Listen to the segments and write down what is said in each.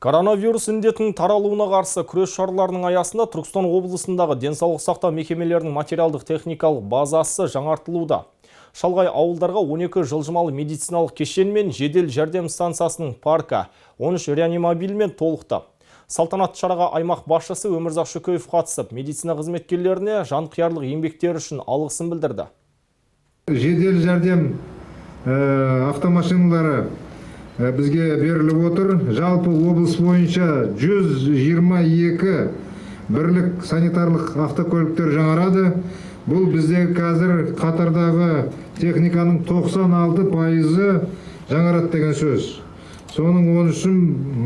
Коронавирус індетінің таралуына қарсы күрес шараларының аясында Түркістан облысындағы денсаулық сақтау мекемелерінің материалдық техникалық базасы жаңартылуда. Шалғай ауылдарға 12 жылжымалы медициналық кешен мен жедел жәрдем станциясының паркі 13 реанимобильмен толықты. Салтанатты шараға аймақ басшысы Өмірзақ Шөкеев қатысып, медицина қызметкерлеріне жанқиярлық еңбектері үшін алғысын білдірді. Жедел жәрдем автомашиналары бізге беріліп отыр. Жалпы облыс бойынша 122 бірлік санитарлық автокөліктер жаңарады. Бұл біздегі қазір қатардағы техниканың 96% жаңарады деген сөз. Соның 13-ін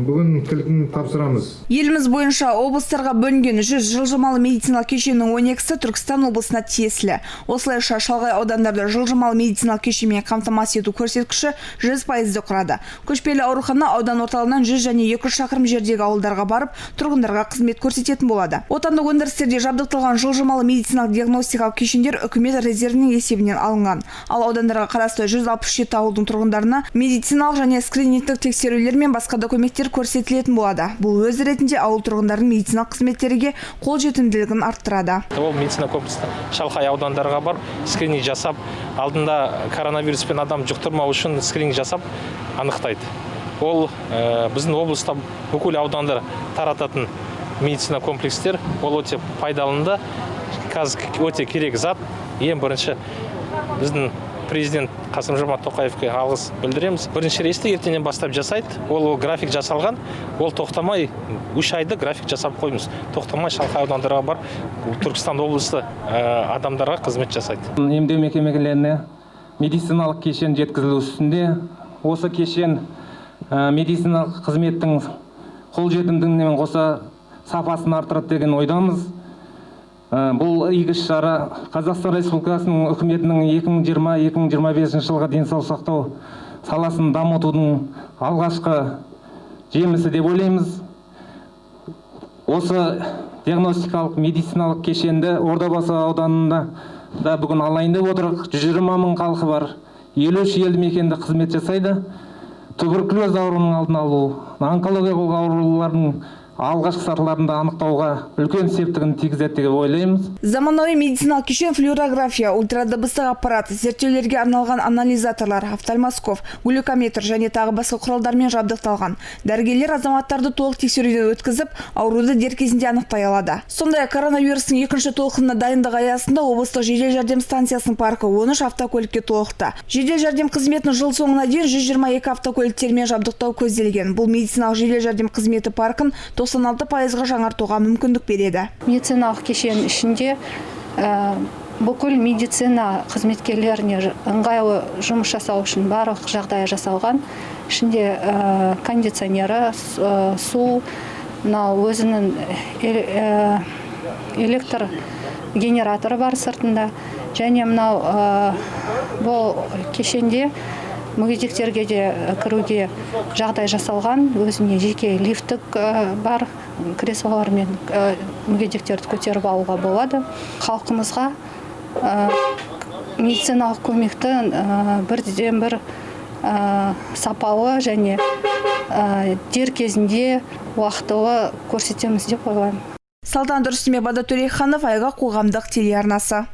бүгін кілтін тапсырамыз. Еліміз бойынша облыстарға бөлінген 100 жылжымалы медициналық кешеннің 12-сі Түркістан облысына тиесілі. Осылайша шалғай аудандарды жылжымалы медициналық кешенмен қамтамасыз ету көрсеткіші 100%-ді құрады. Көшпелі аурухана аудан орталығынан 100 және 200 шақырым жердегі ауылдарға барып, тұрғындарға қызмет көрсететін болады. Отандық өндірістерде жабдықталған жылжымалы медициналық диагностикалық кешендер үкімет резервінің есебінен алынған. Ал аудандарға қарасты 167 ауылдың тұрғындарына медициналық және скринингтік тексерулер мен басқа да көмектер көрсетілетін болады. Бұл өз ретінде ауыл тұрғындарының медициналық қызметтерге қол жетімділігін арттырады. Ол медицина комплексы шалғай аудандарға барып, скрининг жасап, алдында коронавируспен адам жұқтырмау үшін скрининг жасап анықтайды. Ол біздің облыста бүкіл аудандар тарататын медицина комплекстер, ол өте пайдаланды. Қазір өте керек зат. Ең бірінші біздің президент Қасым-Жомарт Тоқаевқа алғыс білдіреміз. Бірінші рейсті ертеңнен бастап жасайды. Ол график жасалған. Ол тоқтамай 3 айды график жасап қоймыз. Тоқтамай шалғай аудандарға бар Түркістан облысы адамдарға қызмет жасайды. Емдеу мекемелеріне медициналық кешен жеткізілу үстінде. Осы кешен медициналық қызметтің қолжетімділігімен қоса сапасын арттырады деген ойдамыз. Бұл игі шара Қазақстан Республикасының үкіметінің 2020-2025 жылға денсаулық сақтау саласын дамытудың алғашқы жемісі деп ойлаймыз. Осы диагностикалық медициналық кешенді Ордабасы ауданында да бүгін алайын деп отырық. 120 мың халқы бар. 53 елді мекенде қызмет жасайды. Туберкулез ауруының алдын алу, онкологиялық аурулардың алғашқы сатыларында анықтауға үлкен септігін тигізеді деп ойлаймыз. Заманауи медициналық кешен флюорография, ультрадыбыстық аппарат, зерттеулерге арналған анализаторлар, офтальмоскоп, глюкометр және тағы басқа құралдармен жабдықталған. Дәрігерлер азаматтарды толық тексеруден өткізіп, ауруды дер кезінде анықтай алады. Сондай коронавирустың екінші толқынына дайындық аясында облыстық жедел жәрдем станциясының паркі 13 автокөлікке толықты. Жедел жәрдем қызметін жыл соңына дейін 122 автокөліктермен жабдықтау көзделген. Бұл медициналық жедел жәрдем қызметі паркін 96%-ға жаңартуға мүмкіндік береді. Медициналық кешен ішінде бүкіл медицина қызметкерлеріне ыңғайлы жұмыс жасау үшін барлық жағдай жасалған. Ішінде кондиционері, су, өзінің электр генераторы бар сыртында. Және бұл кешенде мүгедектерге де кіруге жағдай жасалған, өзіне жеке лифттік бар, креслолармен мүгедектерді көтеріп алуға болады. Халқымызға медициналық көмекті бірден-бір сапалы және дер кезінде уақытылы көрсетеміз деп ойлаймын. Салтанат Рүстембек, Бада Төреханов, Айға қоғамдық телеарнасы.